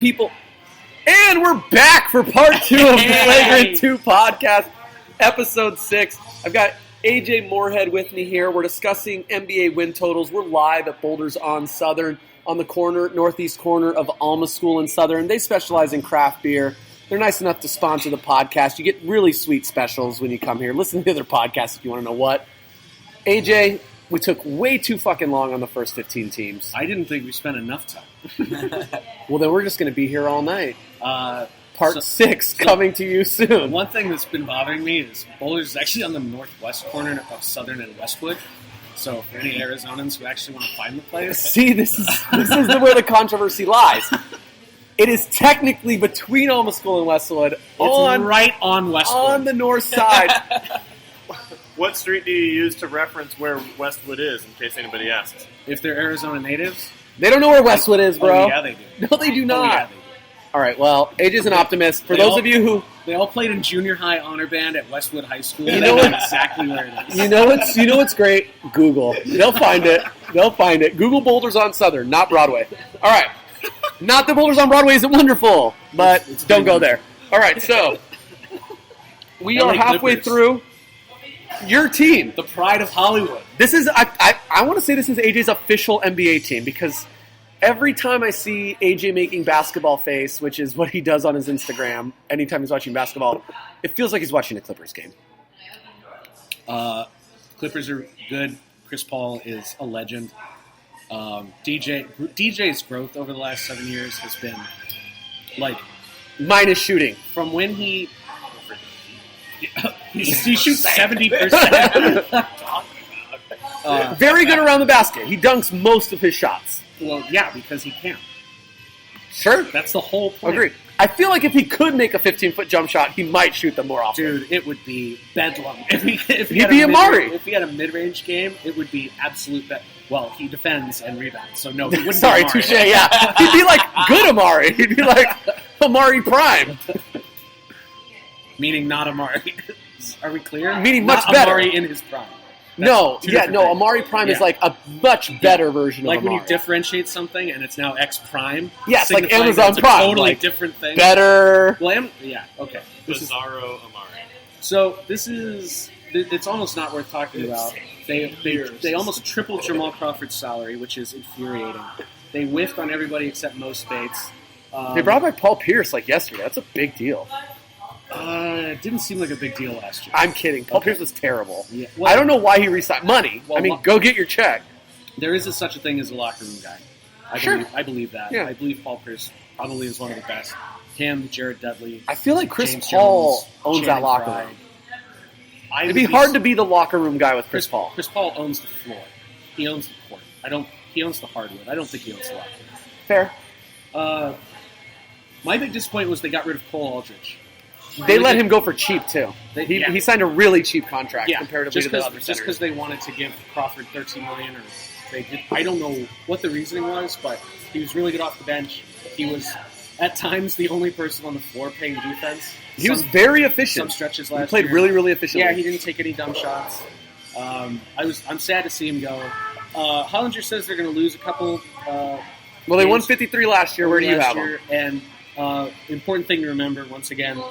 People, and we're back for part 2 of the Flagrant 2 podcast, episode 6. I've got AJ Moorhead with me here. We're discussing NBA win totals. We're live at Boulders on Southern on the northeast corner of Alma School in Southern. They specialize in craft beer. They're nice enough to sponsor the podcast. You get really sweet specials when you come here. Listen to the other podcasts if you want to know what. AJ, we took way too fucking long on the first 15 teams. I didn't think we spent enough time. Well, then we're just going to be here all night. Part 6 coming to you soon. One thing that's been bothering me is Boulders is actually on the northwest corner of Southern and Westwood. So for any Arizonans who actually want to find the place. See, this is where the controversy lies. It is technically between Alma School and Westwood. It's right on Westwood. On the north side. What street do you use to reference where Westwood is, in case anybody asks? If they're Arizona natives. They don't know where Westwood is, bro. Oh, yeah, they do. No, they do not. Oh, yeah, they do. All right, well, AJ's an optimist. For those of you who... They all played in junior high honor band at Westwood High School. You know what? Exactly where it is. You know what's great? Google. They'll find it. They'll find it. Google Boulders on Southern, not Broadway. All right. Not that Boulders on Broadway isn't wonderful, but don't go there. All right, so we are halfway through. Your team. The pride of Hollywood. This is, I want to say this is AJ's official NBA team because every time I see AJ making basketball face, which is what he does on his Instagram anytime he's watching basketball, it feels like he's watching a Clippers game. Clippers are good. Chris Paul is a legend. DJ's growth over the last 7 years has been like minus shooting from when he shoots 70%. Very good around the basket. He dunks most of his shots. Well, yeah, because he can. Sure, that's the whole point. Agreed. I feel like if he could make a 15-foot jump shot, he might shoot them more often. Dude, it would be bedlam. If he He'd be Amari. If he had a mid-range game, it would be absolute Well, he defends and rebounds, so no, he wouldn't. Sorry, be Amari. touche. Yeah, he'd be like good Amari. He'd be like Amari Prime. Meaning not Amari. Are we clear? Meaning much not better. Amari in his prime. Things. Amari Prime is like a much better version of Amari. Like when you differentiate something and it's now X Prime. Yeah, it's like Amazon Prime. Totally like different thing. Better. Well, okay. Bizarro Amari. So this is, it's almost not worth talking about. They almost tripled Jamal Crawford's salary, which is infuriating. They whiffed on everybody except Mo Spates. They brought back Paul Pierce like yesterday. That's a big deal. It didn't seem like a big deal last year. I'm kidding. Paul Pierce was terrible. Yeah. Well, I don't know why he re-signed. Money. Well, go get your check. There is such a thing as a locker room guy. I believe that. Yeah. I believe Paul Pierce probably is one of the best. Him, Jared Dudley. I feel like Chris Paul owns that locker room. It'd be hard to be the locker room guy with Chris Paul. Chris Paul owns the floor. He owns the court. He owns the hardwood. I don't think he owns the locker room. Fair. My big disappointment was they got rid of Cole Aldridge. They let him go for cheap, too. He signed a really cheap contract comparatively to the other centers. Just because they wanted to give Crawford $13 million, or they did, I don't know what the reasoning was, but he was really good off the bench. He was, at times, the only person on the floor playing defense. He was very efficient. Some stretches last year. He played really, really efficiently. Yeah, he didn't take any dumb shots. I'm sad to see him go. Hollinger says they're going to lose a couple. Well, they won 53 last year. Where do you have them? And important thing to remember, once again,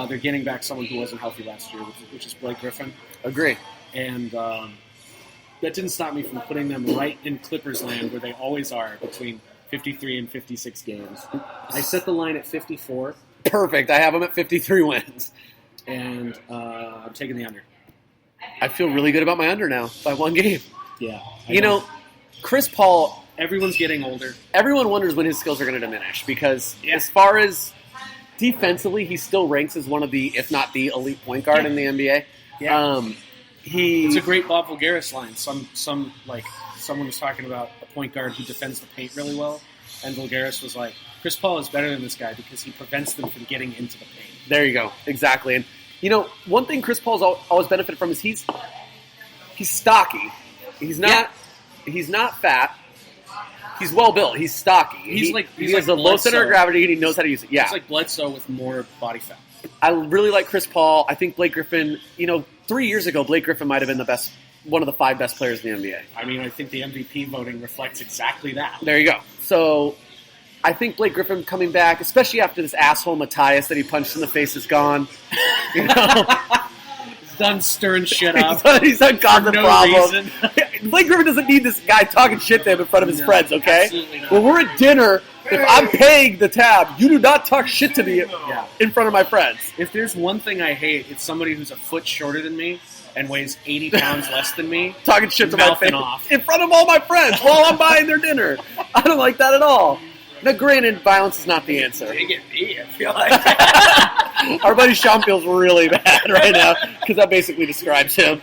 they're getting back someone who wasn't healthy last year, which is Blake Griffin. Agree. And that didn't stop me from putting them right in Clippers land, where they always are, between 53 and 56 games. I set the line at 54. Perfect. I have them at 53 wins. And I'm taking the under. I feel really good about my under now by one game. Yeah. Chris Paul... Everyone's getting older. Everyone wonders when his skills are going to diminish because as far as defensively, he still ranks as one of the, if not the elite point guard in the NBA. Yeah. It's a great Bob Voulgaris line. Someone was talking about a point guard who defends the paint really well, and Voulgaris was like, Chris Paul is better than this guy because he prevents them from getting into the paint. There you go. Exactly. And, one thing Chris Paul's always benefited from is he's stocky. He's not fat. He's well built. He's stocky. He has a low center of gravity, and he knows how to use it. Yeah, he's like Bledsoe with more body fat. I really like Chris Paul. I think Blake Griffin. 3 years ago, Blake Griffin might have been one of the 5 best players in the NBA. I mean, I think the MVP voting reflects exactly that. There you go. So, I think Blake Griffin coming back, especially after this asshole Matthias that he punched in the face is gone. You know, He's done stirring shit up. he's done causing no problems. reason. Blake Griffin doesn't need this guy talking shit to him in front of his friends. Okay, absolutely not. when we're at dinner, if I'm paying the tab, you do not talk shit to me in front of my friends. If there's one thing I hate, it's somebody who's a foot shorter than me and weighs 80 pounds less than me. Talking shit to my Mouthing face off. in front of all my friends while I'm buying their dinner. I don't like that at all. Now, granted, violence is not the answer. They get me, I feel like. Our buddy Sean feels really bad right now because that basically describes him.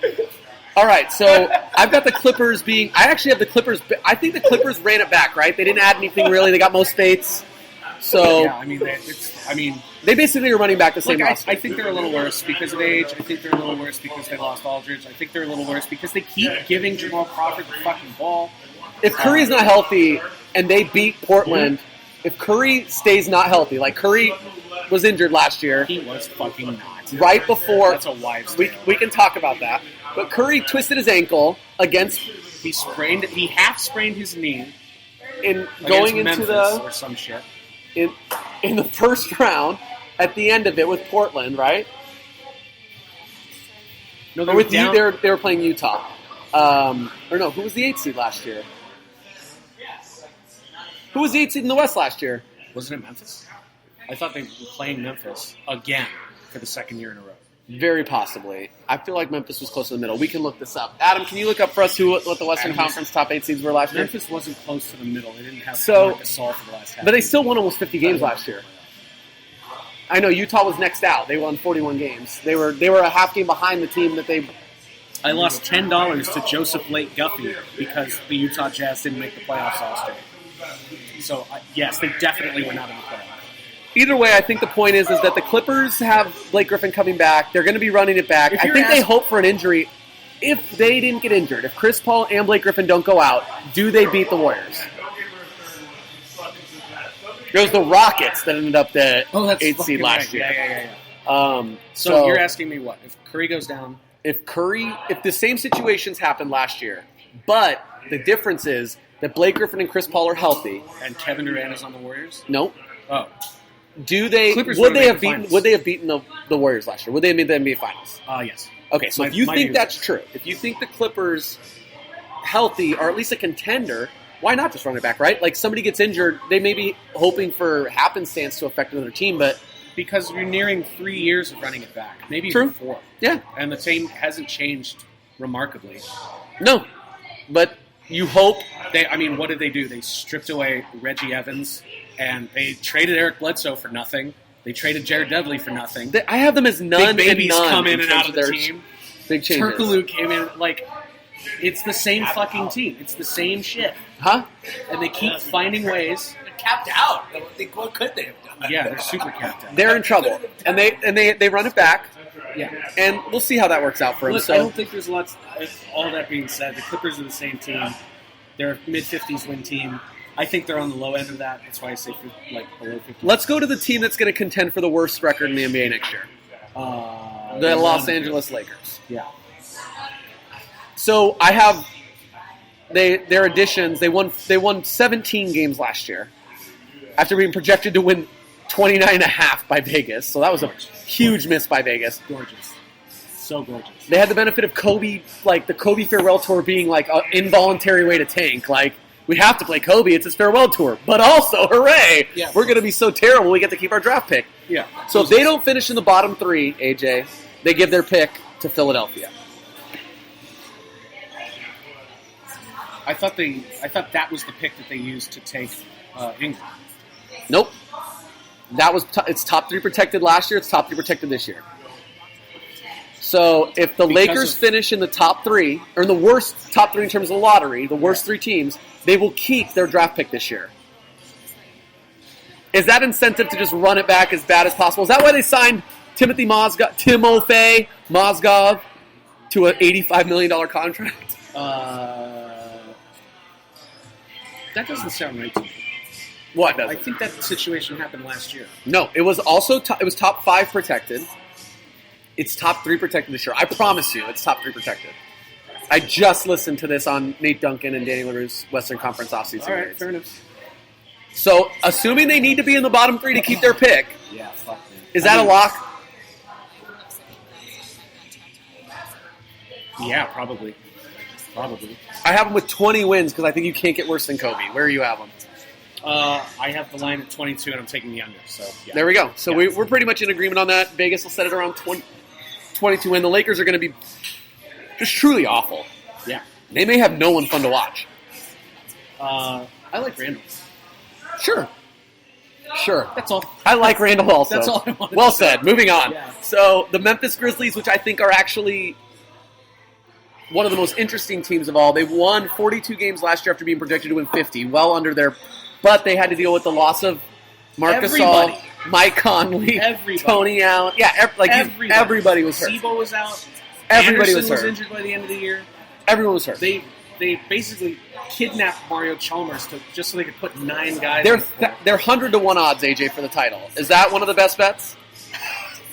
All right, so I've got the Clippers being. I actually have the Clippers. I think the Clippers ran it back, right? They didn't add anything really. They got most Fates. So Yeah, I mean, they basically are running back the same look, roster. I think they're a little worse because of age. I think they're a little worse because they lost Aldridge. I think they're a little worse because they keep giving Jamal Crawford the fucking ball. If Curry's not healthy and they beat Portland, if Curry stays not healthy, like Curry was injured last year, He was fucking not. right before. That's a wives' we tale. can talk about that. But Curry twisted his ankle against He half sprained his knee in going against into Memphis the or some shit. in the first round at the end of it with Portland, right? No, Or with you, they were playing Utah. Or no, who was the 8th seed last year? Who was the 8th seed in the West last year? Wasn't it Memphis? I thought they were playing Memphis again for the second year in a row. Very possibly. I feel like Memphis was close to the middle. We can look this up. Adam, can you look up for us what the Western Conference top 8 seeds were last year? Memphis wasn't close to the middle. They didn't have So- Gasol for the last half. But they still won almost 50 games last year. I know Utah was next out. They won 41 games. They were a half game behind the team that they. I lost $10 to Joseph Lake Guffey because the Utah Jazz didn't make the playoffs last year. So, yes, they definitely went out of the playoffs. Either way, I think the point is that the Clippers have Blake Griffin coming back. They're going to be running it back. I think they hope for an injury. If they didn't get injured, if Chris Paul and Blake Griffin don't go out, do they beat the Warriors? It was the Rockets that ended up the 8th seed last year. Yeah. So you're asking me what? If Curry goes down? If the same situations happened last year, but the difference is that Blake Griffin and Chris Paul are healthy. And Kevin Durant is on the Warriors? Nope. Oh. Do they? Clippers Would they make have the beaten? finals. Would they have beaten the Warriors last year? Would they have made the NBA Finals? Yes. Okay, so if you think that's true, if you think the Clippers healthy or at least a contender, why not just run it back? Right? Like somebody gets injured, they may be hoping for happenstance to affect another team, but Because you're nearing 3 years of running it back. Maybe True. even 4. yeah, And the team hasn't changed remarkably. no, but you hope. What did they do? They stripped away Reggie Evans, and they traded Eric Bledsoe for nothing. They traded Jared Dudley for nothing. I have them as none Big babies and none come in and terms out of the their team. Big changes. Turkoglu came in. It's the same fucking team. It's the same shit. Huh? And they keep finding ways. They're capped out. What could they have done? Yeah, they're super capped out. They're in trouble, and they run it back, Yeah. and we'll see how that works out for them. Look, I So don't think there's lots. All that being said, the Clippers are the same team. They're a mid-50s win team. I think they're on the low end of that. That's why I say below 50. let's go to the team that's going to contend for the worst record in the NBA next year. The Los Angeles Lakers. Yeah. So I have their additions. They won 17 games last year after being projected to win 29.5 by Vegas. So that was a huge miss by Vegas. Gorgeous. So gorgeous. They had the benefit of Kobe, like the Kobe farewell tour being like an involuntary way to tank. Like we have to play Kobe; it's his farewell tour. But also, hooray! Yeah. We're going to be so terrible we get to keep our draft pick. Yeah. So if they don't finish in the bottom 3, AJ, they give their pick to Philadelphia. I thought that was the pick that they used to take Ingram. Nope. That was it's top 3 protected last year. It's top 3 protected this year. So if the Lakers finish in the top 3, or in the worst top 3 in terms of the lottery, the worst 3 teams, they will keep their draft pick this year. Is that incentive to just run it back as bad as possible? Is that why they signed Timothy Mozgov to an $85 million contract? That doesn't sound right to me. What I does it? think that situation happened last year. No, it was also it was top 5 protected. It's top 3 protected this year. I promise you, it's top 3 protected. I just listened to this on Nate Duncan and Danny LaRue's Western Conference offseason. All right, grades. fair enough. So, assuming they need to be in the bottom 3 to keep their pick, Yeah, fuck them. is that a lock? Yeah, probably. I have them with 20 wins because I think you can't get worse than Kobe. Where do you have them? I have the line at 22, and I'm taking the under. So yeah. There we go. So we're pretty much in agreement on that. Vegas will set it around 22 win. The Lakers are going to be just truly awful. Yeah. They may have no one fun to watch. I like Randall. Sure. That's all. I like Randall also. That's all I wanted Well to say. said. Moving on. Yeah. So the Memphis Grizzlies, which I think are actually one of the most interesting teams of all. They won 42 games last year after being projected to win 50, well under their. But they had to deal with the loss of Marc Gasol, Mike Conley, Tony Allen. Yeah, everybody was hurt. Sebo was out. Everybody Anderson was hurt. injured by the end of the year. Everyone was hurt. They basically kidnapped Mario Chalmers just so they could put 9 guys. They're 100-1 odds, AJ, for the title. Is that one of the best bets?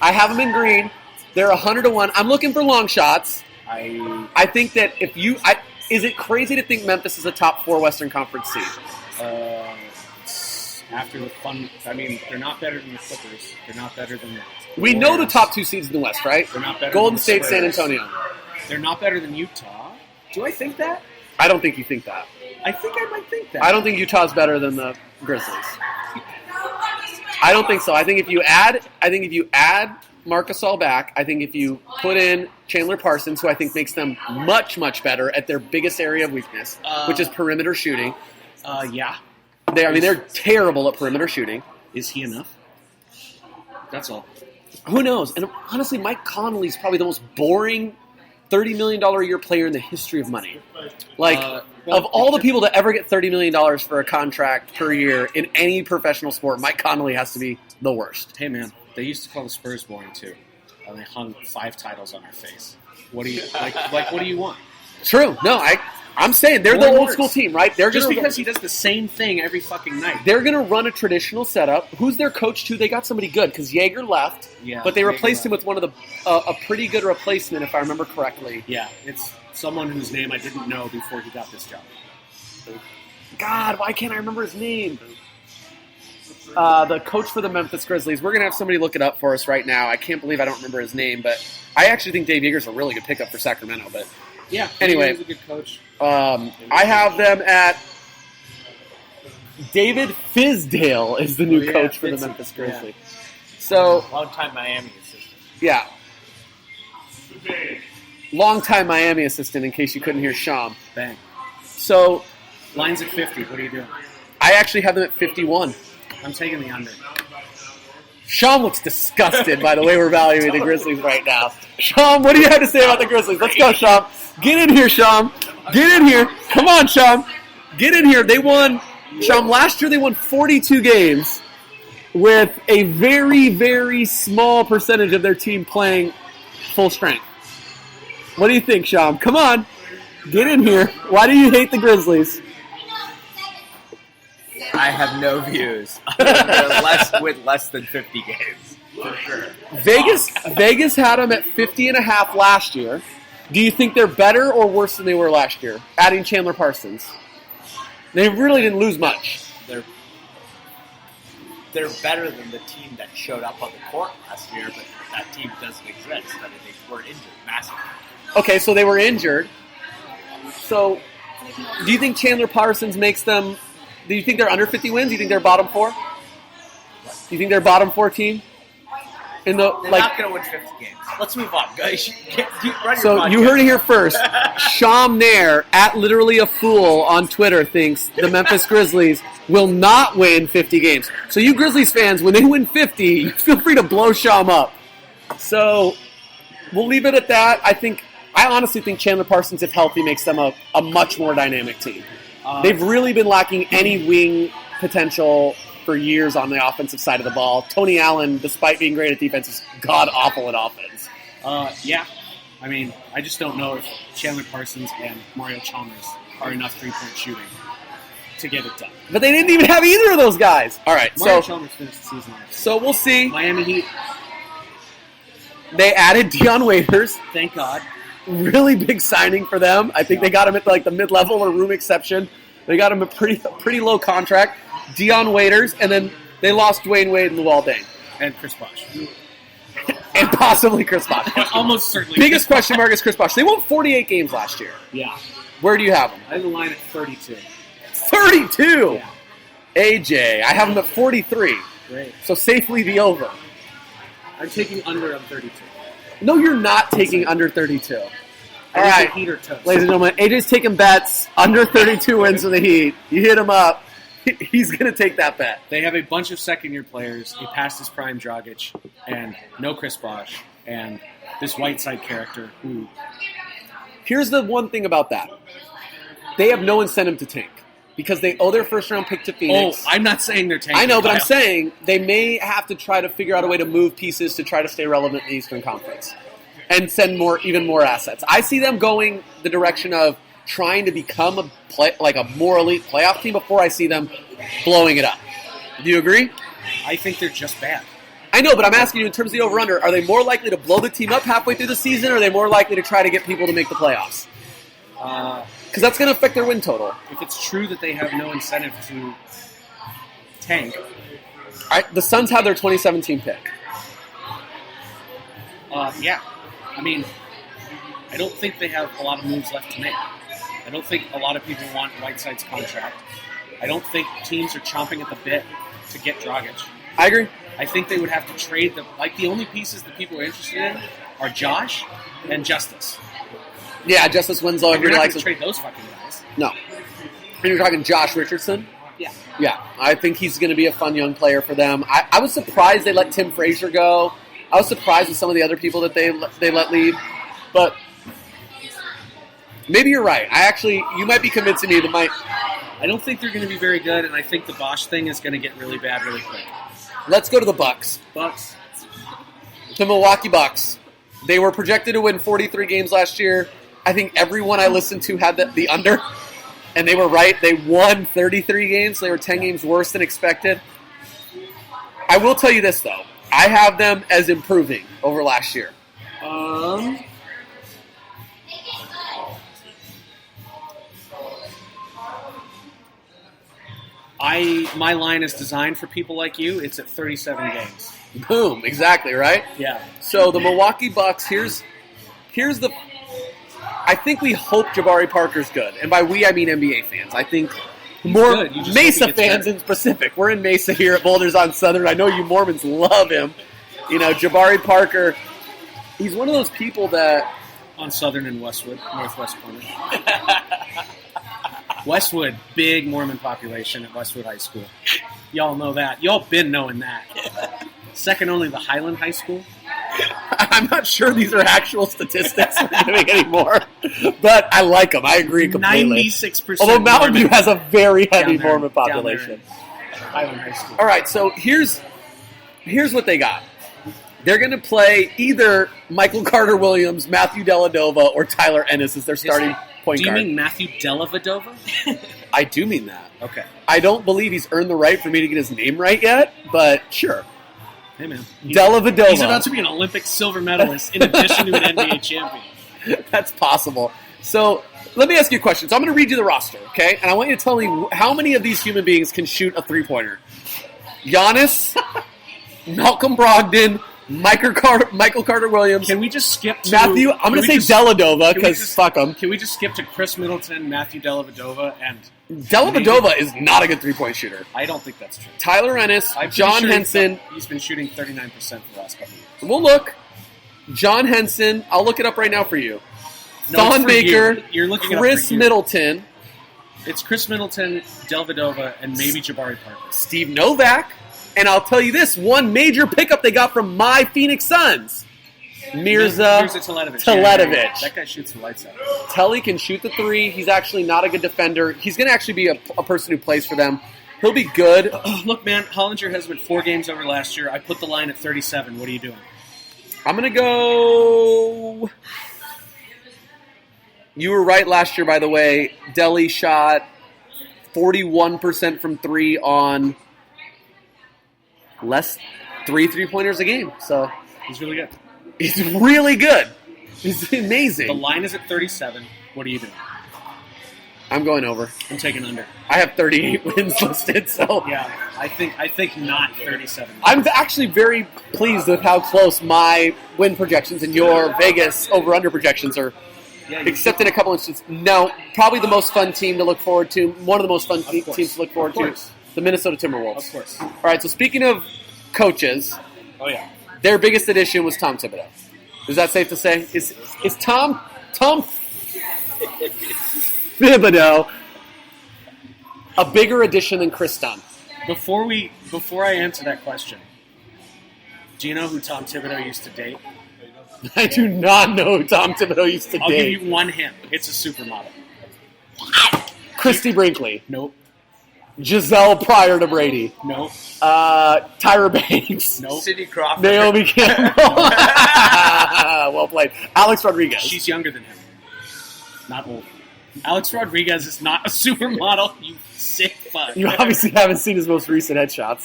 I have them in green. They're 100-1. I'm looking for long shots. I think that if you... is it crazy to think Memphis is a top 4 Western Conference seed? After the fun... I mean, they're not better than the Clippers. They're not better than the We know the top 2 seeds in the West, right? They're not better Golden than the State, Spurs. San Antonio. They're not better than Utah. Do I think that? I don't think you think that. I think I might think that. I don't think Utah's better than the Grizzlies. I don't think so. I think if you add Marc Gasol back, I think if you put in Chandler Parsons, who I think makes them much, much better at their biggest area of weakness, which is perimeter shooting. Yeah. They're terrible at perimeter shooting. Is he enough? That's all. Who knows? And honestly, Mike Conley is probably the most boring $30 million a year player in the history of money. Of all the people to ever get $30 million for a contract per year in any professional sport, Mike Conley has to be the worst. Hey, man, they used to call the Spurs boring, too. And they hung 5 titles on our face. What do you what do you want? True. No, I'm saying they're the old school team, right? They're just because he does the same thing every fucking night. They're going to run a traditional setup. Who's their coach, too? They got somebody good because Jaeger left, but they replaced him with one of the a pretty good replacement, if I remember correctly. Yeah, it's someone whose name I didn't know before he got this job. God, why can't I remember his name? The coach for the Memphis Grizzlies. We're going to have somebody look it up for us right now. I can't believe I don't remember his name, but I actually think Dave Yeager's a really good pickup for Sacramento. But yeah, anyway, he's a good coach. I have them at David Fizdale is the new coach for the Memphis Grizzlies. Yeah. So Long-time Miami assistant. Yeah. Long-time Miami assistant, in case you couldn't hear Sham. Bang. So line's at 50. What are you doing? I actually have them at 51. I'm taking the under. Sham looks disgusted by the way we're valuing the Grizzlies right now. Sham, what do you have to say about the Grizzlies? Let's go, Sham. Get in here, Sham. Get in here. Come on, Sham. Get in here. They won, Sham, last year they won 42 games with a very, very small percentage of their team playing full strength. What do you think, Sham? Come on. Get in here. Why do you hate the Grizzlies? I have no views. With less than 50 games. For sure. Vegas had them at 50.5 last year. Do you think they're better or worse than they were last year, adding Chandler Parsons? They really didn't lose much. They're better than the team that showed up on the court last year, but that team doesn't exist. I mean, they were injured massively. Okay, so they were injured. So, do you think Chandler Parsons makes them... Do you think they're under 50 wins? Do you think they're bottom 4? Do you think they're bottom 4 team? They're not going to win 50 games. Let's move on, guys. So you heard it here first. Sham Nair, at literally a fool on Twitter, thinks the Memphis Grizzlies will not win 50 games. So you Grizzlies fans, when they win 50, you feel free to blow Sham up. So we'll leave it at that. I honestly think Chandler Parsons, if healthy, makes them a much more dynamic team. They've really been lacking any wing potential for years on the offensive side of the ball. Tony Allen, despite being great at defense, is god-awful at offense. Yeah. I mean, I just don't know if Chandler Parsons and Mario Chalmers are enough three-point shooting to get it done. But they didn't even have either of those guys. All right, Mario Chalmers finished the season last year. So we'll see. Miami Heat. They added Deion Waiters. Thank God. Really big signing for them. I think they got him at the mid-level or room exception. They got him a pretty low contract. Dion Waiters, and then they lost Dwayne Wade and Luol Deng. And Chris Bosh. And possibly Chris Bosh. Almost certainly. Biggest question mark is Chris Bosh. They won 48 games last year. Yeah. Where do you have them? I have the line at 32. 32! Yeah. AJ, I have them at 43. Great. So safely the over. I'm taking under on 32. No, you're not taking under 32. All All right, right. Heat or toast. ladies and gentlemen, AJ's taking bets under 32 wins for the Heat. You hit him up. He's going to take that bet. They have a bunch of second-year players, a past his prime Dragic, and no Chris Bosh, and this Whiteside character who... Here's the one thing about that. They have no incentive to tank because they owe their first-round pick to Phoenix. Oh, I'm not saying they're tanking. I know, but I'm Kyle. saying they may have to try to figure out a way to move pieces to try to stay relevant in the Eastern Conference and send even more assets. I see them going the direction of trying to become a more elite playoff team before I see them blowing it up. Do you agree? I think they're just bad. I know, but I'm asking you in terms of the over-under, are they more likely to blow the team up halfway through the season, or are they more likely to try to get people to make the playoffs? Because that's going to affect their win total. If it's true that they have no incentive to tank, The Suns have their 2017 pick. yeah. I mean, I don't think they have a lot of moves left to make. I don't think a lot of people want Whiteside's contract. I don't think teams are chomping at the bit to get Dragic. I agree. I think they would have to trade the only pieces that people are interested in are Josh and Justice. Yeah, Justice Winslow. And you're Everybody not likes going to him. trade those fucking guys. No. And you're talking Josh Richardson? Yeah. Yeah, I think he's going to be a fun young player for them. I was surprised they let Tim Frazier go. I was surprised with some of the other people that they let leave. But maybe you're right. You might be convincing me that I don't think they're going to be very good, and I think the Bosch thing is going to get really bad really quick. Let's go to the Bucks. Bucks. The Milwaukee Bucks. They were projected to win 43 games last year. I think everyone I listened to had the under, and they were right. They won 33 games. They were 10 games worse than expected. I will tell you this, though. I have them as improving over last year. My line is designed for people like you. It's at 37 games. Boom. Exactly, right? Yeah. So the Milwaukee Bucks, here's the... I think we hope Jabari Parker's good. And by we, I mean NBA fans. I think more good. You just Mesa hope he gets fans better. in specific. We're in Mesa here at Boulders on Southern. I know you Mormons love him. Jabari Parker, he's one of those people that... On Southern and Westwood, Northwest corner. Westwood, big Mormon population at Westwood High School. Y'all know that. Y'all been knowing that. Second only to Highland High School. I'm not sure these are actual statistics we're giving anymore, but I like them. I agree completely. 96%. Although Mountain View Mormon has a very heavy down there, Mormon down there population. at Highland High School. All right, so here's what they got. They're going to play either Michael Carter-Williams, Matthew Dellavedova, or Tyler Ennis as their starting point Do you guard. mean Matthew Dellavedova? I do mean that. Okay. I don't believe he's earned the right for me to get his name right yet, but sure. Hey, man. Dellavedova. He's about to be an Olympic silver medalist in addition to an NBA champion. That's possible. So let me ask you a question. So I'm going to read you the roster, okay? And I want you to tell me how many of these human beings can shoot a three-pointer. Giannis, Malcolm Brogdon, Michael Carter-Williams, Can we just skip to... Matthew. I'm going to say Dellavedova because fuck him. Can we just skip to Chris Middleton, Matthew Dellavedova, and... Dellavedova is not a good three-point shooter. I don't think that's true. Tyler Ennis, I'm pretty John sure Henson. He's been shooting 39% for the last couple of years. We'll look. John Henson. I'll look it up right now for you. No, Thon it's for Baker, you. You're looking it up Chris for you. Middleton, It's Chris Middleton, Dellavedova, and maybe Jabari Parker. Steve Novak, and I'll tell you this, one major pickup they got from my Phoenix Suns, Mirza Teletovic. Teletovic. That guy shoots the lights out. Telly can shoot the three. He's actually not a good defender. He's going to actually be a person who plays for them. He'll be good. Look, man, Hollinger has been 4 games over last year. I put the line at 37. What are you doing? I'm going to go... You were right last year, by the way. Delhi shot 41% from 3 on less 3 3-pointers a game. So He's really good. he's really good. He's amazing. The line is at 37. What are you doing? I'm going over. I'm taking under. I have 38 wins listed, so Yeah, I think not 37. I'm actually very pleased with how close my win projections and your Vegas over-under projections are. Yeah, Except in a couple instances. No, probably the most fun team to look forward to. One of the most fun teams to look forward to. The Minnesota Timberwolves. Of course. All right, so speaking of coaches, Oh yeah. their biggest addition was Tom Thibodeau. Is that safe to say? Is Tom Thibodeau a bigger addition than Chris Dunn? Before I answer that question, do you know who Tom Thibodeau used to date? I do not know who Tom Thibodeau used to I'll date. give you one hint. It's a supermodel. Christy Brinkley. Nope. Giselle prior to Brady. Nope. Tyra Banks. Nope. Cindy Crawford. Naomi Campbell. Well played. Alex Rodriguez. She's younger than him. Not old. Alex Rodriguez is not a supermodel, you sick fuck. You obviously haven't seen his most recent headshots.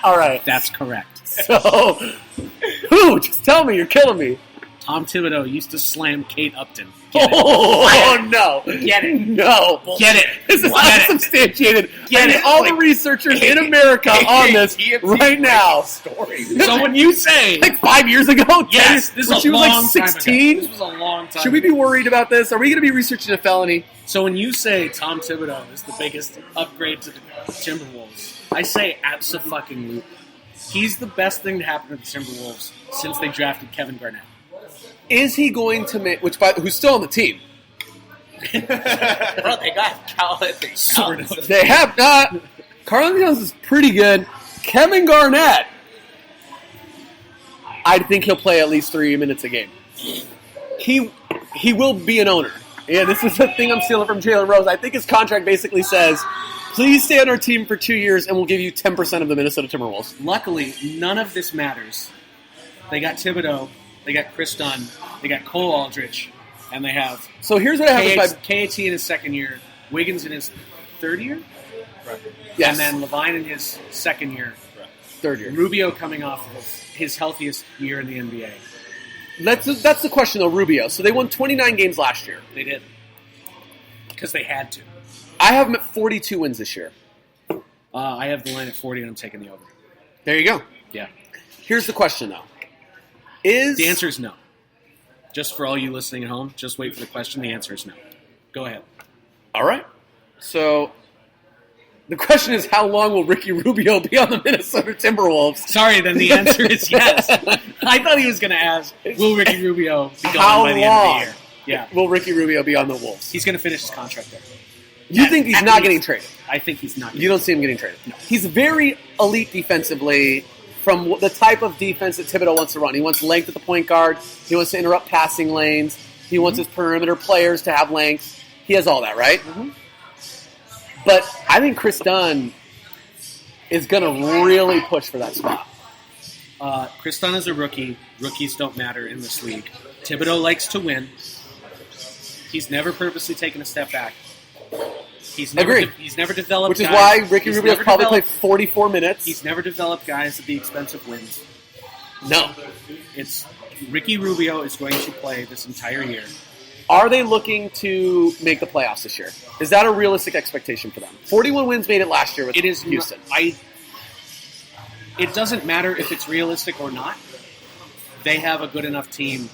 All right. That's correct. So, who? Just tell me. You're killing me. Tom Thibodeau used to slam Kate Upton. Get it. Oh, no. Get it. No. Get it. This is Get it. unsubstantiated. Get I need it. all the researchers in America on this right now. Story. So when you say, Like 5 years ago? yes, this when is she a was long like time 16? ago. This was a long time Should we be ago. worried about this? Are we going to be researching a felony? So when you say Tom Thibodeau is the biggest upgrade to the Timberwolves, I say abso-fucking-lutely. He's the best thing to happen to the Timberwolves since they drafted Kevin Garnett. Is he going to make, who's still on the team? Bro, they got Carl-Anthony Sort of. Towns. They have not. Carl Towns is pretty good. Kevin Garnett, I think he'll play at least 3 minutes a game. He will be an owner. Yeah, this is the thing I'm stealing from Jalen Rose. I think his contract basically says, please stay on our team for 2 years and we'll give you 10% of the Minnesota Timberwolves. Luckily, none of this matters. They got Thibodeau, they got Chris Dunn, they got Cole Aldrich, and they have So here's what happens by... KAT in his second year, Wiggins in his third year, Yes, and then Levine in his second year, third year. Rubio coming off of his healthiest year in the NBA. That's the question, though, Rubio. So they won 29 games last year. They did. Because they had to. I have them at 42 wins this year. I have the line at 40, and I'm taking the over. There you go. Yeah. Here's the question, though. The The answer is no. Just for all you listening at home, just wait for the question. The answer is no. Go ahead. All right. So the question is, how long will Ricky Rubio be on the Minnesota Timberwolves? Sorry, then the answer is yes. I thought he was going to ask, will Ricky Rubio be gone How by the long end of the year? Yeah. will Ricky Rubio be on the Wolves? He's going to finish his contract there. You think he's At not least. getting traded? I think he's not. You don't see him getting traded. No. He's very elite defensively from the type of defense that Thibodeau wants to run. He wants length at the point guard. He wants to interrupt passing lanes. He wants his perimeter players to have length. He has all that, right? Mm-hmm. But I think Chris Dunn is going to really push for that spot. Chris Dunn is a rookie. Rookies don't matter in this league. Thibodeau likes to win. He's never purposely taken a step back. He's never Agreed. He's never developed Which is guys. why Ricky He's Rubio's never probably played developed- 44 minutes. He's never developed guys at the expense of wins. No. It's Ricky Rubio is going to play this entire year. Are they looking to make the playoffs this year? Is that a realistic expectation for them? 41 wins made it last year with It is Houston. It doesn't matter if it's realistic or not. They have a good enough team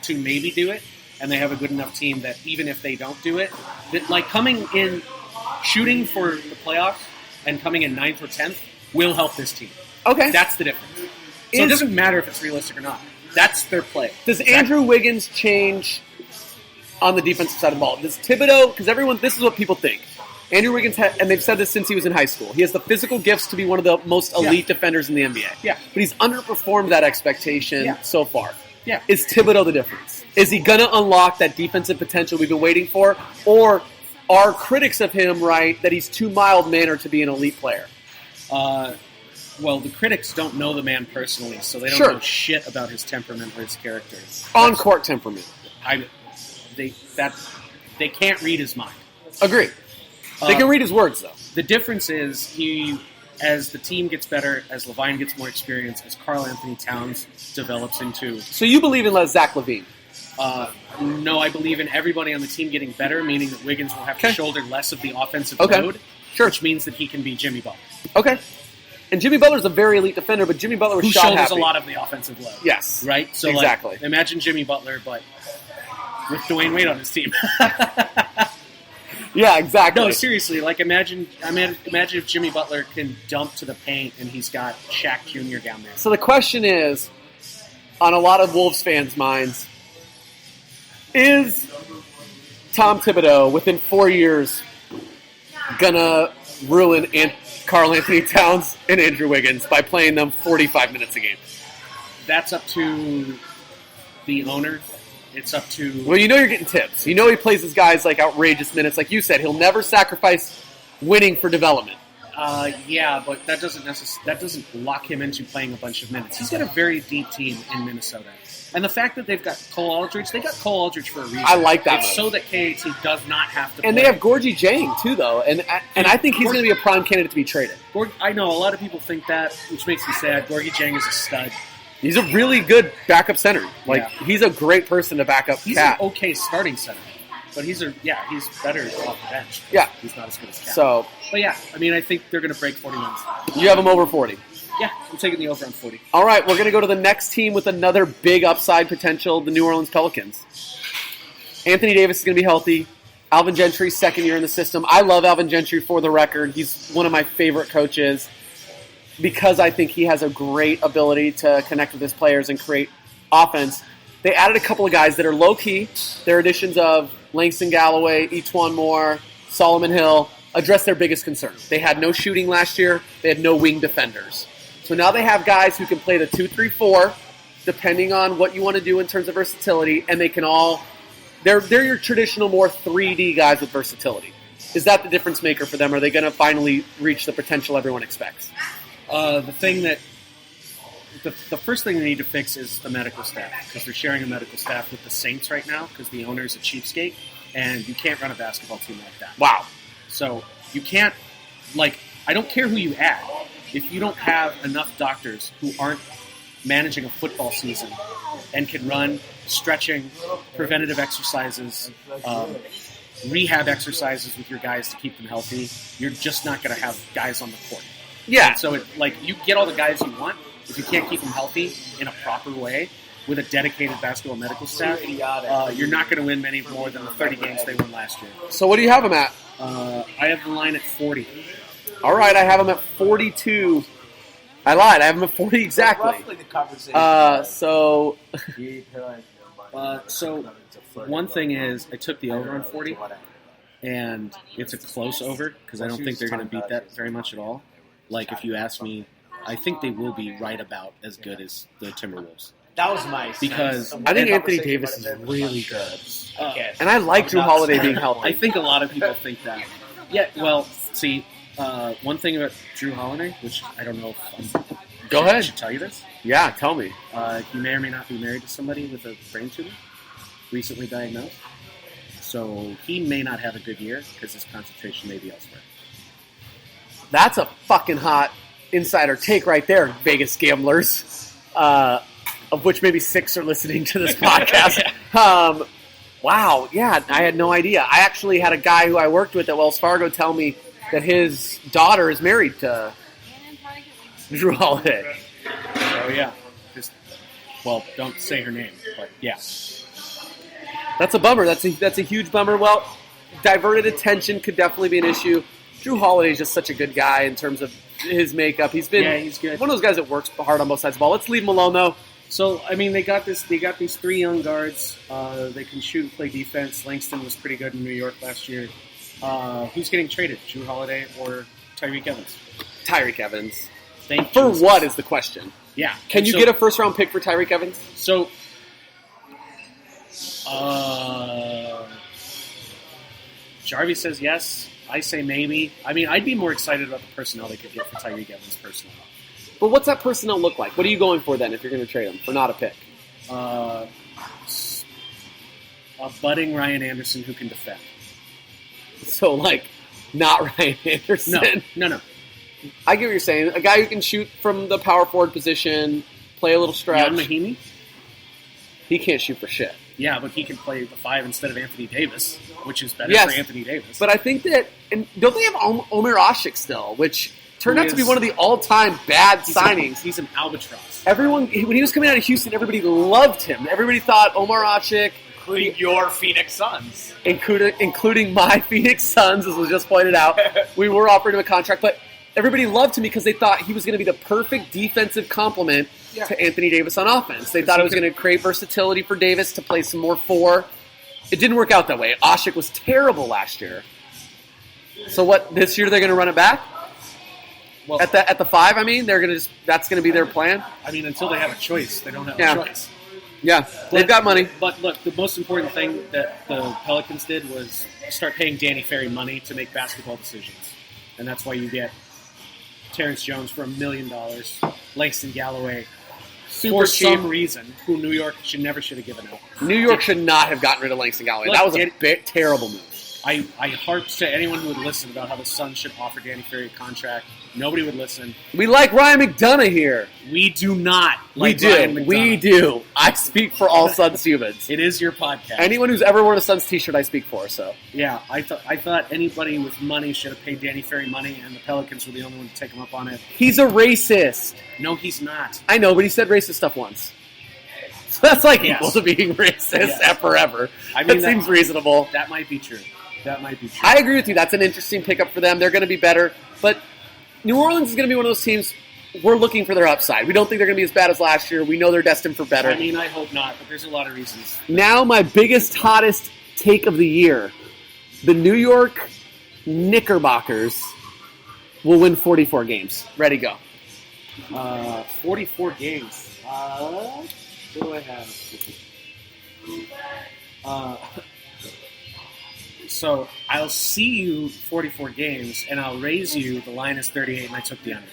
to maybe do it, and they have a good enough team that even if they don't do it, that like coming in, shooting for the playoffs and coming in 9th or 10th will help this team. Okay. That's the difference. So it doesn't matter if it's realistic or not. That's their play. Does Andrew Wiggins change on the defensive side of the ball? Does Thibodeau, because this is what people think. Andrew Wiggins, and they've said this since he was in high school, he has the physical gifts to be one of the most elite defenders in the NBA. Yeah. But he's underperformed that expectation so far. Yeah. Is Thibodeau the difference? Is he going to unlock that defensive potential we've been waiting for? Or are critics of him right that he's too mild-mannered to be an elite player? Well, the critics don't know the man personally, so they don't Sure. know shit about his temperament or his character. On-court temperament. They can't read his mind. Agree. They can read his words, though. The difference is as the team gets better, as Levine gets more experience, as Karl-Anthony Towns develops into. So you believe in Zach LaVine? No, I believe in everybody on the team getting better, meaning that Wiggins will have to shoulder less of the offensive load, which means that he can be Jimmy Butler. Okay. And Jimmy Butler's a very elite defender, but Jimmy Butler was Who shot shoulders happy. a lot of the offensive load. Yes. Right? So exactly. Imagine Jimmy Butler, but with Dwayne Wade on his team. Yeah, exactly. No, seriously, imagine if Jimmy Butler can dump to the paint and he's got Shaq Jr. down there. So the question is, on a lot of Wolves fans' minds, is Tom Thibodeau, within 4 years, gonna ruin Karl Anthony Towns and Andrew Wiggins by playing them 45 minutes a game? That's up to the owner. It's up to... Well, you're getting tips. He plays his guys outrageous minutes. Like you said, he'll never sacrifice winning for development. Yeah, but that doesn't lock him into playing a bunch of minutes. He's got a very deep team in Minnesota. And the fact that they've got Cole Aldridge, they got Cole Aldridge for a reason. I like that. It's so that KAT does not have to And play. they have Gorgie Jang, too, though. And I think he's going to be a prime candidate to be traded. I know, a lot of people think that, which makes me sad. Gorgie Jang is a stud. He's a really good backup center. He's a great person to back up He's Cat. an okay starting center. But he's better off the bench. Yeah. He's not as good as Cat. So, but yeah, I think they're going to break 40 wins. You have him over 40. Yeah, I'm taking the over on 40. All right, we're going to go to the next team with another big upside potential, the New Orleans Pelicans. Anthony Davis is going to be healthy. Alvin Gentry's second year in the system. I love Alvin Gentry, for the record. He's one of my favorite coaches because I think he has a great ability to connect with his players and create offense. They added a couple of guys that are low-key. Their additions of Langston Galloway, Etuan Moore, Solomon Hill address their biggest concern. They had no shooting last year. They had no wing defenders. So now they have guys who can play the 2-3-4, depending on what you want to do in terms of versatility, and they can all... They're your traditional, more 3D guys with versatility. Is that the difference maker for them? Are they going to finally reach the potential everyone expects? The first thing they need to fix is the medical staff, because they're sharing a medical staff with the Saints right now, because the owner's a cheapskate, and you can't run a basketball team like that. Wow. So you can't, I don't care who you add. If you don't have enough doctors who aren't managing a football season and can run stretching, preventative exercises, rehab exercises with your guys to keep them healthy, you're just not going to have guys on the court. Yeah. And so you get all the guys you want. If you can't keep them healthy in a proper way with a dedicated basketball medical staff, you're not going to win many more than the 30 games they won last year. So what do you have them at? I have the line at 40. All right, I have them at 42. I lied. I have them at 40 exactly. Roughly the conversation. So one thing is I took the over on 40, and it's a close over because I don't think they're going to beat that very much at all. If you ask me, I think they will be right about as good as the Timberwolves. That was my because I think Anthony Davis is really good. And I like Drew Holiday being healthy. I think a lot of people think that. Yeah, well, see, one thing about Drew Holiday, which I don't know if Go ahead. I should tell you this. Yeah, tell me. He may or may not be married to somebody with a brain tumor, recently diagnosed. So he may not have a good year because his concentration may be elsewhere. That's a fucking hot insider take right there, Vegas gamblers, of which maybe 6 are listening to this podcast. Wow, yeah, I had no idea. I actually had a guy who I worked with at Wells Fargo tell me that his daughter is married to Drew Holiday. Oh, yeah. Don't say her name, but yeah. That's a bummer. That's a huge bummer. Well, diverted attention could definitely be an issue. Drew Holiday is just such a good guy in terms of his makeup. He's good. One of those guys that works hard on both sides of the ball. Let's leave him alone, though. So, they got these 3 young guards. They can shoot and play defense. Langston was pretty good in New York last year. Who's getting traded? Drew Holiday or Tyreek Evans? Tyreek Evans. Thank For Jesus. what is the question? Yeah. Can you get a first-round pick for Tyreek Evans? So, Jarvie says yes. I say maybe. I'd be more excited about the personnel they could get for Tyreek Evans personally. But what's that personnel look like? What are you going for then if you're going to trade him for not a pick? A budding Ryan Anderson who can defend. So, not Ryan Anderson. No. I get what you're saying. A guy who can shoot from the power forward position, play a little stretch. Jan Mahimi? He can't shoot for shit. Yeah, but he can play the 5 instead of Anthony Davis, which is better Yes. for Anthony Davis. But I think that, and don't they have Omer Asik still, which turned out to be one of the all-time bad signings. He's an albatross. Everyone, when he was coming out of Houston, everybody loved him. Everybody thought Omer Asik, Including your Phoenix Suns. including my Phoenix Suns, as was just pointed out, we were offering him a contract, but everybody loved him because they thought he was going to be the perfect defensive complement to Anthony Davis on offense. They thought it was going to create versatility for Davis to play some more 4. It didn't work out that way. Asik was terrible last year. So what? This year they're going to run it back Well, at the 5. I mean, that's going to be their plan. I mean, until they have a choice, they don't have Yeah. a choice. Yeah, they've got money. But look, the most important thing that the Pelicans did was start paying Danny Ferry money to make basketball decisions. And that's why you get Terrence Jones for $1 million, Langston Galloway, for cheap. some reason, who New York should have given out. New York should not have gotten rid of Langston Galloway. Look, That was a terrible move. I harped to anyone who would listen about how the Suns should offer Danny Ferry a contract. Nobody would listen. We like Ryan McDonough here. We do not. We like Ryan do. McDonough. We do. I speak for all Suns humans. It is your podcast. Anyone who's ever worn a Suns t-shirt, I speak for. So Yeah, I thought anybody with money should have paid Danny Ferry money, and the Pelicans were the only one to take him up on it. he's a racist. No, he's not. I know, but he said racist stuff once. So that's like Yes. equal to being racist Yes. forever. I mean, that seems reasonable. That might be true. That might be true. I agree with you. That's an interesting pickup for them. They're going to be better. But New Orleans is going to be one of those teams we're looking for their upside. We don't think they're going to be as bad as last year. We know they're destined for better. I mean, I hope not, but there's a lot of reasons. Now my biggest, hottest take of the year. The New York Knickerbockers will win 44 games. Ready, go. 44 games. What do I have? So I'll see you 44 games, and I'll raise you. The line is 38, and I took the under.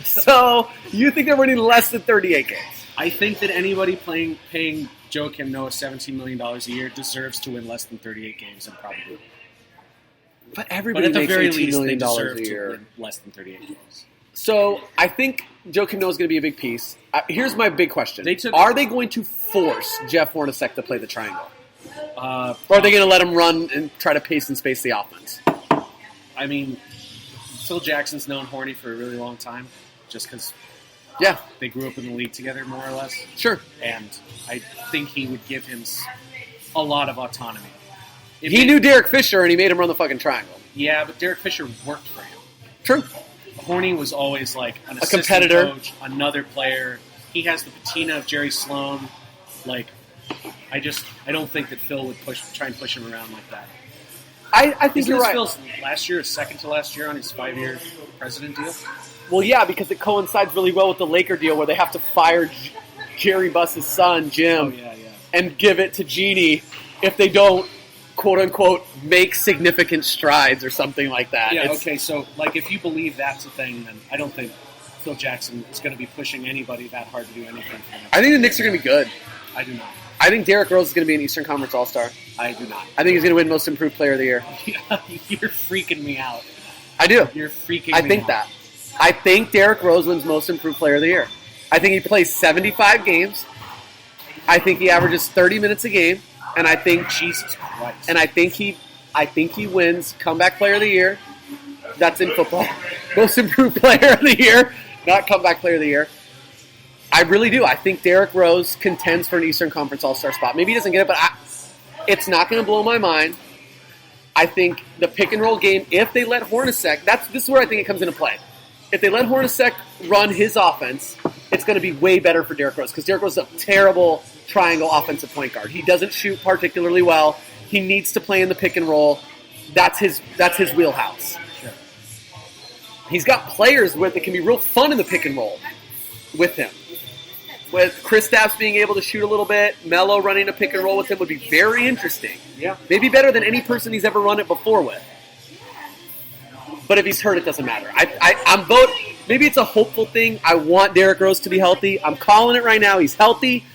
So you think they're winning less than 38 games? I think that anybody paying Joakim Noah $17 million a year deserves to win less than 38 games, and probably. But But everybody at the makes very $18 least, they million deserve a to year. win less than 38 games. So I think Joakim Noah is going to be a big piece. Here's my big question. They took- Are they going to force Jeff Hornacek to play the triangle? Uh, Or are they going to let him run and try to pace and space the offense? I mean, Phil Jackson's known Horny for a really long time, just because Yeah, they grew up in the league together, more or less. sure. And I think he would give him a lot of autonomy. If He knew Derek Fisher and he made him run the fucking triangle. Yeah, but Derek Fisher worked for him. True. Horny was always like an assistant competitor. coach, another player. He has the patina of Jerry Sloan. Like, I don't think that Phil would try and push him around like that. I think Isn't you're this right. Phil's last year, second to last year on his 5-year president deal? Well, yeah, because it coincides really well with the Laker deal where they have to fire Jerry Buss's son, Jim, Oh, yeah. and give it to Jeannie if they don't, quote-unquote, make significant strides or something like that. Yeah, It's- okay, so, like, if you believe that's a thing, then I don't think Phil Jackson is going to be pushing anybody that hard to do anything for him. I think the Knicks are going to be good. I do not. I think Derrick Rose is going to be an Eastern Conference All-Star. I do not. I think he's going to win Most Improved Player of the Year. You're freaking me out. I do. You're freaking I me think out. that. I think Derrick Rose wins Most Improved Player of the Year. I think he plays 75 games. I think he averages 30 minutes a game, and I think Jesus Christ. I think he wins Comeback Player of the Year. That's in football. Most Improved Player of the Year, not Comeback Player of the Year. I really do. I think Derrick Rose contends for an Eastern Conference All-Star spot. Maybe he doesn't get it, but it's not going to blow my mind. I think the pick-and-roll game, if they let Hornacek, this is where I think it comes into play. If they let Hornacek run his offense, it's going to be way better for Derrick Rose because Derrick Rose is a terrible triangle offensive point guard. He doesn't shoot particularly well. He needs to play in the pick-and-roll. That's his wheelhouse. Sure. He's got players that can be real fun in the pick-and-roll with him. With Kristaps being able to shoot a little bit, Melo running a pick and roll with him would be very interesting. Yeah. Maybe better than any person he's ever run it before with. But if he's hurt, it doesn't matter. I'm both. Maybe it's a hopeful thing. I want Derrick Rose to be healthy. I'm calling it right now. He's healthy.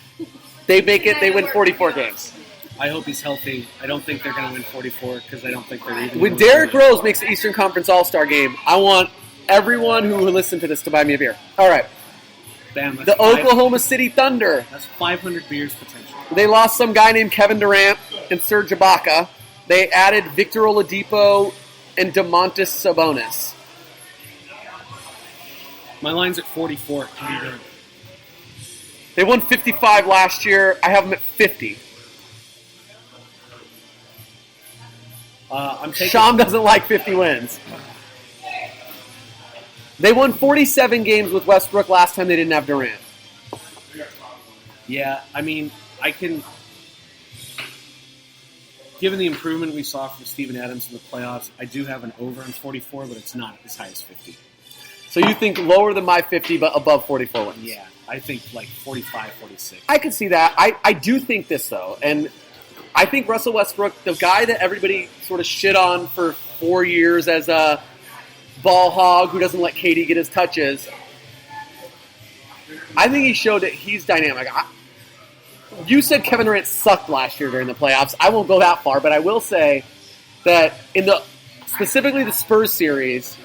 They make it. They win 44 games. I hope he's healthy. I don't think they're going to win 44 because I don't think they're even. When Derrick Rose makes the Eastern Conference All-Star game, I want everyone who will listen to this to buy me a beer. All right. Bam, that's The Oklahoma City Thunder. That's 500 beers potential. They lost some guy named Kevin Durant and Serge Ibaka. They added Victor Oladipo and Domantas Sabonis. My line's at 44. Can be good. They won 55 last year. I have them at 50. I'm taking. Sham doesn't like 50 wins. They won 47 games with Westbrook last time they didn't have Durant. Yeah, I mean, I can. Given the improvement we saw from Steven Adams in the playoffs, I do have an over in 44, but it's not as high as 50. So you think lower than my 50, but above 44 wins? Yeah, I think like 45, 46. I can see that. I do think this, though. And I think Russell Westbrook, the guy that everybody sort of shit on for 4 years as a ball hog who doesn't let KD get his touches, I think he showed that he's dynamic. You said Kevin Durant sucked last year during the playoffs. I won't go that far, but I will say that specifically the Spurs series,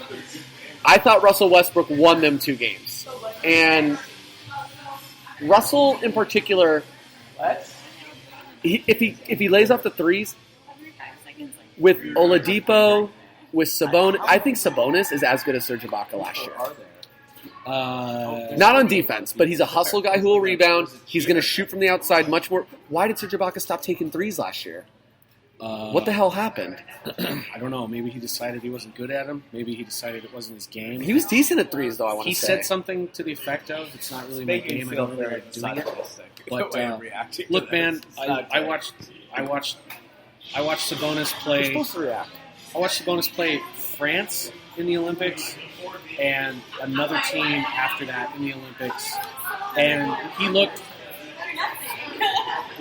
I thought Russell Westbrook won them 2 games. And Russell in particular, if he lays off the threes with Oladipo, with Sabonis, I think Sabonis is as good as Serge Ibaka last year. Not on defense, but he's a hustle guy who will rebound. He's going to shoot from the outside much more. Why did Serge Ibaka stop taking threes last year? What the hell happened? I don't know. Maybe he decided he wasn't good at them. Maybe he decided it wasn't his game. He was decent at threes, though, I want to He say. said something to the effect of, it's not really my game. I don't really like doing it. But look, man, I watched Sabonis play. You're supposed to react. I watched Sabonis play France in the Olympics and another team after that in the Olympics. And he looked,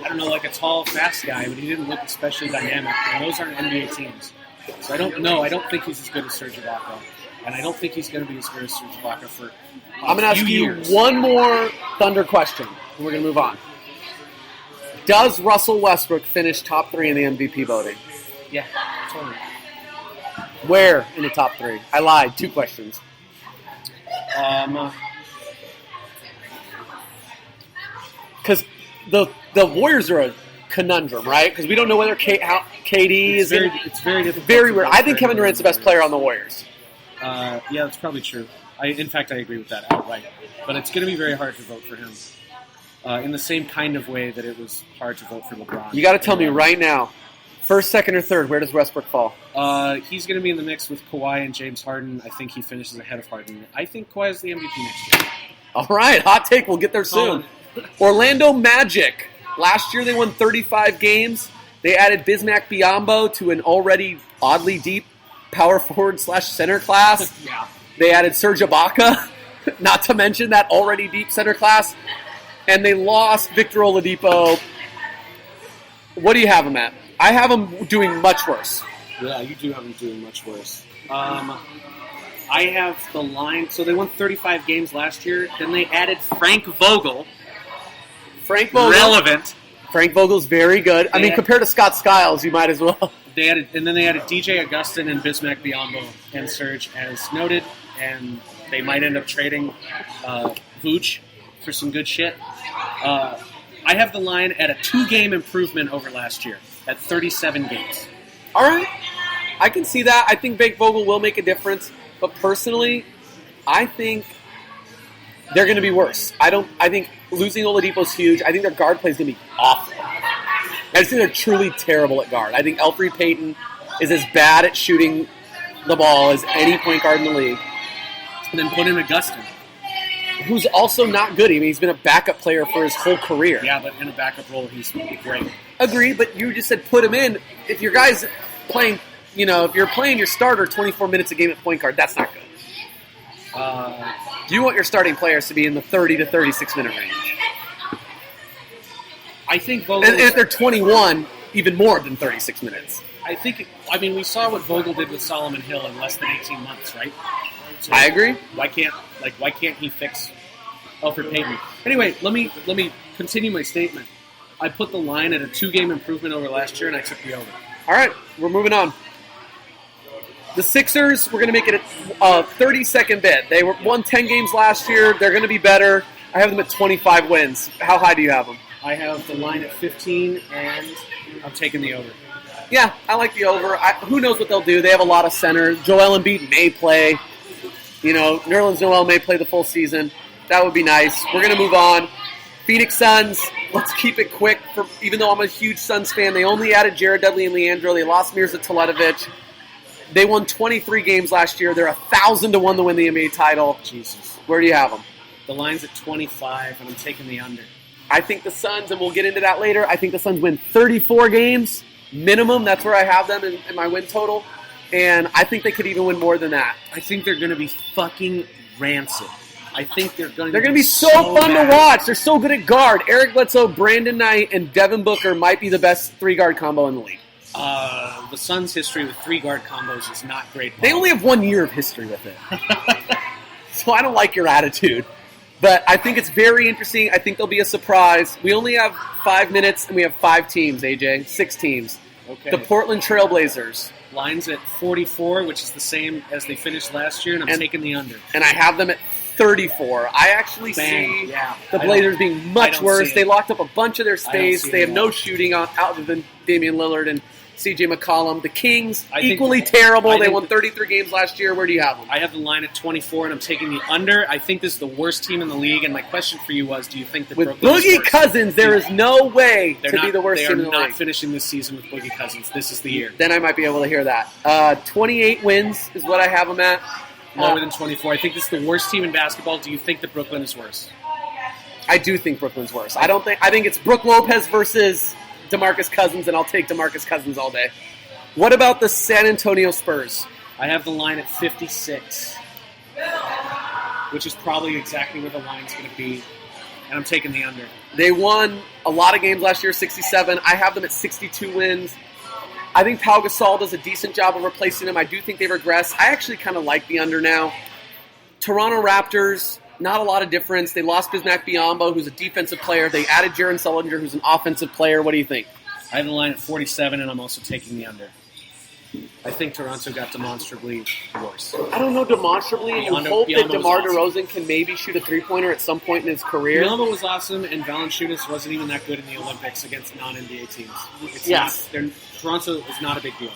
I don't know, like a tall, fast guy, but he didn't look especially dynamic. And those aren't NBA teams. So I don't know. I don't think he's as good as Serge Ibaka. And I don't think he's going to be as good as Serge Ibaka for I'm going to ask you years. one more Thunder question, and we're going to move on. Does Russell Westbrook finish top 3 in the MVP voting? Yeah, totally. Where in the top 3? I lied. 2 questions. Because the Warriors are a conundrum, right? Because we don't know whether KD is in. It's very difficult. Very weird. I think Kevin Durant's the best player on the Warriors. Yeah, that's probably true. In fact, I agree with that outright. But it's going to be very hard to vote for him. In the same kind of way that it was hard to vote for LeBron. You got to tell me right now, first, second, or third, where does Westbrook fall? He's going to be in the mix with Kawhi and James Harden. I think he finishes ahead of Harden. I think Kawhi is the MVP next year. All right, hot take. We'll get there soon. Orlando Magic. Last year they won 35 games. They added Bismack Biyombo to an already oddly deep power forward / center class. Yeah. They added Serge Ibaka, not to mention that already deep center class. And they lost Victor Oladipo. What do you have them at? I have them doing much worse. Yeah, you do have them doing much worse. I have the line. So they won 35 games last year. Then they added Frank Vogel. Relevant. Frank Vogel's very good. I mean, compared to Scott Skiles, you might as well. Then they added DJ Augustin and Bismack Biyombo and Serge, as noted, and they might end up trading Vooch for some good shit. I have the line at a 2-game improvement over last year, at 37 games. All right. I can see that. I think Frank Vogel will make a difference, but personally, I think they're going to be worse. I think losing Oladipo's huge. I think their guard play is going to be awful. I just think they're truly terrible at guard. I think Elfrid Payton is as bad at shooting the ball as any point guard in the league. And then put in Augustin, who's also not good. I mean, he's been a backup player for his whole career. Yeah, but in a backup role, he's great. Agree, but you just said put him in. If your guy's playing, if you're playing your starter 24 minutes a game at point guard, that's not good. You want your starting players to be in the 30 to 36-minute range. I think Vogel... And if they're 21, even more than 36 minutes. We saw what Vogel did with Solomon Hill in less than 18 months, right? So I agree. Why can't he fix Elfrid Payton? Anyway, let me continue my statement. I put the line at a 2-game improvement over last year, and I took the over. All right, we're moving on. The Sixers, we're going to make it a 30-second bet. They won 10 games last year. They're going to be better. I have them at 25 wins. How high do you have them? I have the line at 15, and I'm taking the over. Yeah, I like the over. Who knows what they'll do? They have a lot of centers. Joel Embiid may play. Nerlens Noel may play the full season. That would be nice. We're going to move on. Phoenix Suns, let's keep it quick. Even though I'm a huge Suns fan, they only added Jared Dudley and Leandro. They lost Mirza Teletovic. They won 23 games last year. They're 1,000 to 1 to win the NBA title. Jesus. Where do you have them? The line's at 25, and I'm taking the under. I think the Suns, and we'll get into that later, I think the Suns win 34 games minimum. That's where I have them in my win total. And I think they could even win more than that. I think they're going to be fucking rancid. I think they're going to be so fun to watch. They're so good at guard. Eric Bledsoe, Brandon Knight, and Devin Booker might be the best three-guard combo in the league. The Suns' history with three-guard combos is not great. They only have 1 year of history with it. So I don't like your attitude. But I think it's very interesting. I think there'll be a surprise. We only have 5 minutes, and we have 5 teams, AJ. 6 teams. Okay. The Portland Trailblazers. Line's at 44, which is the same as they finished last year, and I'm taking the under. And I have them at 34. I actually see the Blazers being much worse. They locked up a bunch of their space. They have no shooting other than Damian Lillard and C.J. McCollum. The Kings, equally terrible. They won 33 games last year. Where do you have them? I have the line at 24, and I'm taking the under. I think this is the worst team in the league, and my question for you was, do you think that with Brooklyn Boogie Cousins, there is no way to be the worst team in the league. They are not finishing this season with Boogie Cousins. This is the year. Then I might be able to hear that. 28 wins is what I have them at. Lower than 24. I think this is the worst team in basketball. Do you think that Brooklyn is worse? I do think Brooklyn's worse. I think it's Brook Lopez versus DeMarcus Cousins, and I'll take DeMarcus Cousins all day. What about the San Antonio Spurs? I have the line at 56, which is probably exactly where the line's going to be, and I'm taking the under. They won a lot of games last year, 67. I have them at 62 wins. I think Pau Gasol does a decent job of replacing them. I do think they regress. I actually kind of like the under now. Toronto Raptors, not a lot of difference. They lost Bismack Biyombo, who's a defensive player. They added Jaron Sullinger, who's an offensive player. What do you think? I have the line at 47, and I'm also taking the under. I think Toronto got demonstrably worse. I don't know demonstrably. You hope that DeMar DeRozan can maybe shoot a three-pointer at some point in his career. Biyombo was awesome, and Valanciunas wasn't even that good in the Olympics against non-NBA teams. Toronto is not a big deal.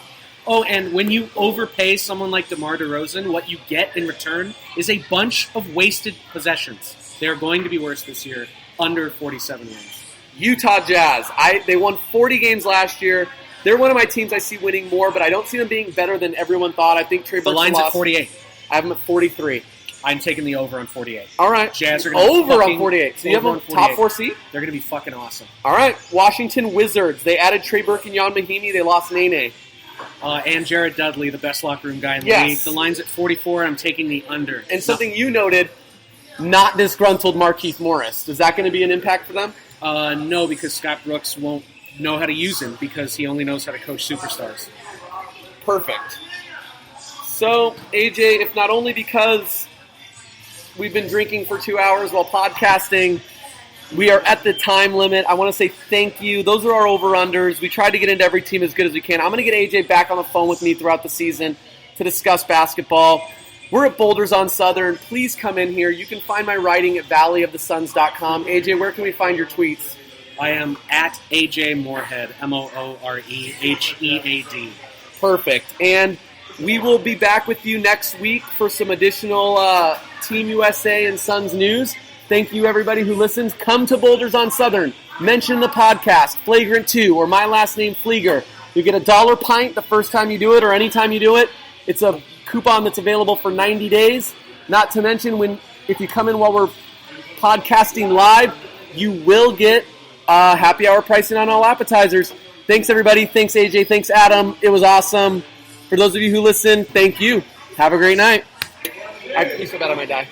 Oh, and when you overpay someone like DeMar DeRozan, what you get in return is a bunch of wasted possessions. They're going to be worse this year, under 47 wins. Utah Jazz. They won 40 games last year. They're one of my teams I see winning more, but I don't see them being better than everyone thought. I think Trey Burke lost. The line's at 48. I have them at 43. I'm taking the over on 48. All right. Jazz are going to over on 48. So you have them top 4 seed? They're going to be fucking awesome. All right. Washington Wizards. They added Trey Burke and Jan Mahinmi. They lost Nene. And Jared Dudley, the best locker room guy in the league. The line's at 44. I'm taking the under. And something you noted, not disgruntled Markieff Morris. Is that going to be an impact for them? No, because Scott Brooks won't know how to use him because he only knows how to coach superstars. Perfect. So, AJ, if not only because we've been drinking for 2 hours while podcasting, we are at the time limit. I want to say thank you. Those are our over-unders. We tried to get into every team as good as we can. I'm going to get AJ back on the phone with me throughout the season to discuss basketball. We're at Boulders on Southern. Please come in here. You can find my writing at valleyofthesuns.com. AJ, where can we find your tweets? I am at AJ Moorhead, Moorehead. Perfect. And we will be back with you next week for some additional Team USA and Suns news. Thank you, everybody who listens. Come to Boulders on Southern. Mention the podcast, Flagrant 2, or my last name, Flieger. You get $1 pint the first time you do it or any time you do it. It's a coupon that's available for 90 days. Not to mention, if you come in while we're podcasting live, you will get happy hour pricing on all appetizers. Thanks, everybody. Thanks, AJ. Thanks, Adam. It was awesome. For those of you who listen, thank you. Have a great night. I feel so bad I might die.